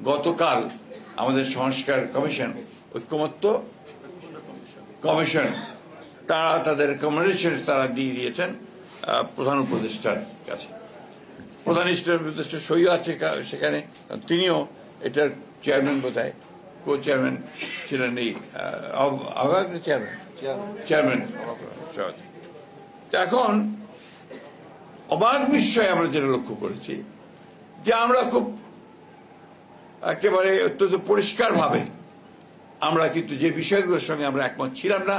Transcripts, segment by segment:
গতকাল আমাদের সংস্কার কমিশন, ঐক্যমত্য কমিশন, তারা তাদের রেকমেন্ডেশন তারা দিয়ে দিয়েছেন প্রধান উপদেষ্টার কাছে। প্রধান উপদেষ্টা সই আছে সেখানে, তিনিও এটার চেয়ারম্যান, বোধহয় কো চেয়ারম্যান ছিলেন, এই চেয়ারম্যান। এখন অবাক বিস্ময়ে আমরা যেটা লক্ষ্য করেছি যে আমরা খুব একেবারে অত্যন্ত পরিষ্কার ভাবে আমরা কিন্তু যে বিষয়গুলোর সঙ্গে আমরা একমত ছিলাম না,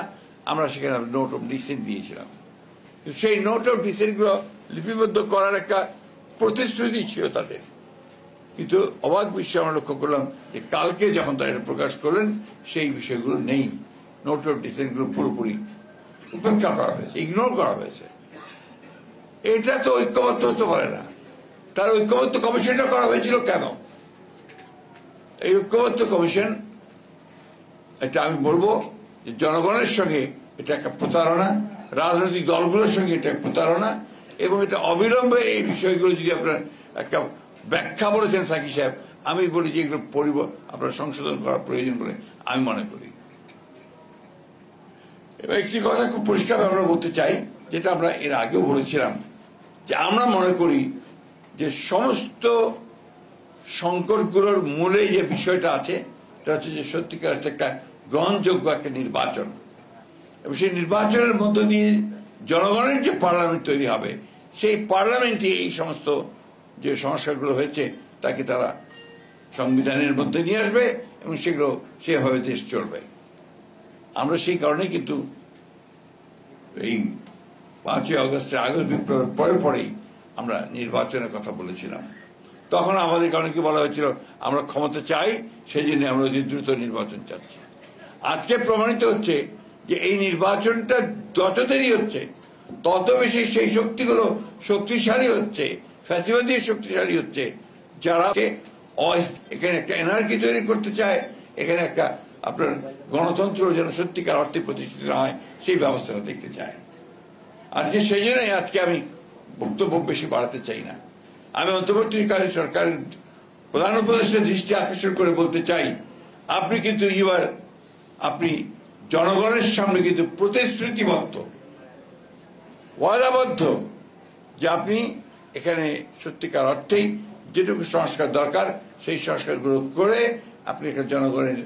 আমরা সেখানে নোট অফ ডিসেন্ট দিয়েছিলাম। সেই নোট অফ ডিসেন্ট গুলো লিপিবদ্ধ করার একটা প্রতিশ্রুতি ছিল তাদের, কিন্তু অবাক বিষয়ে আমরা লক্ষ্য করলাম যে কালকে যখন তারা এটা প্রকাশ করলেন সেই বিষয়গুলো নেই। নোট অফ ডিসেন্ট গুলো পুরোপুরি উপেক্ষা করা হয়েছে, ইগনোর করা হয়েছে। এটা তো ঐক্যমত্য হতে পারে না। তার ঐক্যমত্য কমিশনটা করা হয়েছিল কেন? এই ঐক্যমত্য কমিশন, এটা আমি বলবো যে জনগণের সঙ্গে এটা একটা প্রতারণা, রাজনৈতিক দলগুলোর সঙ্গে এটা প্রতারণা, এবং এটা অবিলম্বে এই বিষয়গুলো যদি আপনার একটা ব্যাখ্যা বলেছেন সাকি সাহেব, আমি বলি যে এগুলো আপনার সংশোধন করার প্রয়োজন বলে আমি মনে করি। এবার একটি কথা খুব পরিষ্কার আমরা বলতে চাই, যেটা আমরা এর আগেও বলেছিলাম, যে আমরা মনে করি যে সমস্ত সংকটগুলোর মূলে যে বিষয়টা আছে সেটা হচ্ছে যে সত্যিকার একটা গ্রহণযোগ্য একটা নির্বাচন, এবং সেই নির্বাচনের মধ্য দিয়ে জনগণের যে পার্লামেন্ট তৈরি হবে, সেই পার্লামেন্টে এই সমস্ত যে সংস্কারগুলো হয়েছে তাকে তারা সংবিধানের মধ্যে নিয়ে আসবে এবং সেগুলো সেভাবে দেশ চলবে। আমরা সেই কারণে কিন্তু এই 5ই আগস্ট বিপ্লবের পরেই আমরা নির্বাচনের কথা বলেছিলাম। তখন আমাদের কারণে কি বলা হয়েছিল, আমরা ক্ষমতা চাই, সেই জন্য আমরা অতি দ্রুত নির্বাচন চাচ্ছি। আজকে প্রমাণিত হচ্ছে যে এই নির্বাচনটা যত দেরি হচ্ছে তত বেশি সেই শক্তিগুলো শক্তিশালী হচ্ছে, ফ্যাসিবাদী শক্তিশালী হচ্ছে, যারা এখানে একটা এনার্কি তৈরি করতে চায়, এখানে একটা আপনার গণতন্ত্র যেন সত্যিকার অর্থে প্রতিষ্ঠিত হয় সেই ব্যবস্থাটা দেখতে চায়। আজকে সেই জন্যই আজকে আমি বক্তব্য বেশি বাড়াতে চাই না। আমি অন্তর্বর্তীকালীন সরকারের প্রধান উপদেষ্টার দৃষ্টি আকর্ষণ করে বলতে চাই, আপনি কিন্তু আপনি জনগণের সামনে কিন্তু প্রতিশ্রুতিবদ্ধ, ওয়াদাবদ্ধ যে আপনি এখানে সত্যিকার অর্থেই যেটুকু সংস্কার দরকার সেই সংস্কারগুলো করে আপনি একটা জনগণের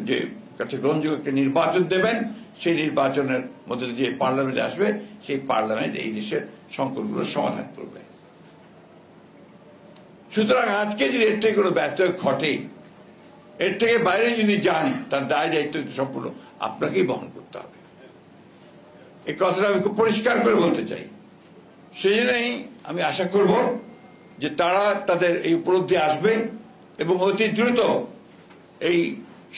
যে কাছে গ্রহণযোগ্য একটা নির্বাচন দেবেন, সেই নির্বাচনের মধ্যে দিয়ে পার্লামেন্টে আসবে, সেই পার্লামেন্ট এই দেশের সংকটগুলোর সমাধান করবে। সুতরাং আজকে যদি এর থেকে কোনো ব্যত্যয় ঘটে, এর থেকে বাইরে যদি যান, তার দায় দায়িত্ব সম্পূর্ণ আপনাকেই বহন করতে হবে। এই কথাটা আমি খুব পরিষ্কার করে বলতে চাই। সেই জন্যই আমি আশা করব যে তারা তাদের এই উপলব্ধি আসবে এবং অতি দ্রুত এই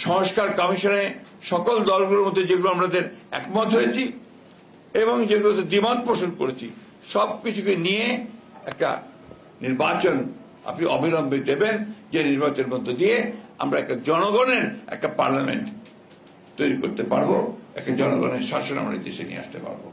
সংস্কার কমিশনে সকল দলগুলোর মধ্যে যেগুলো আমাদের একমত হয়েছি এবং যেগুলোতে দ্বিমত পোষণ করেছি সবকিছুকে নিয়ে একটা নির্বাচন আপনি অবিলম্বে দেবেন, যে নির্বাচনের মধ্য দিয়ে আমরা একটা জনগণের একটা পার্লামেন্ট তৈরি করতে পারবো, একটা জনগণের শাসন আমরা দেশে নিয়ে আসতে পারবো।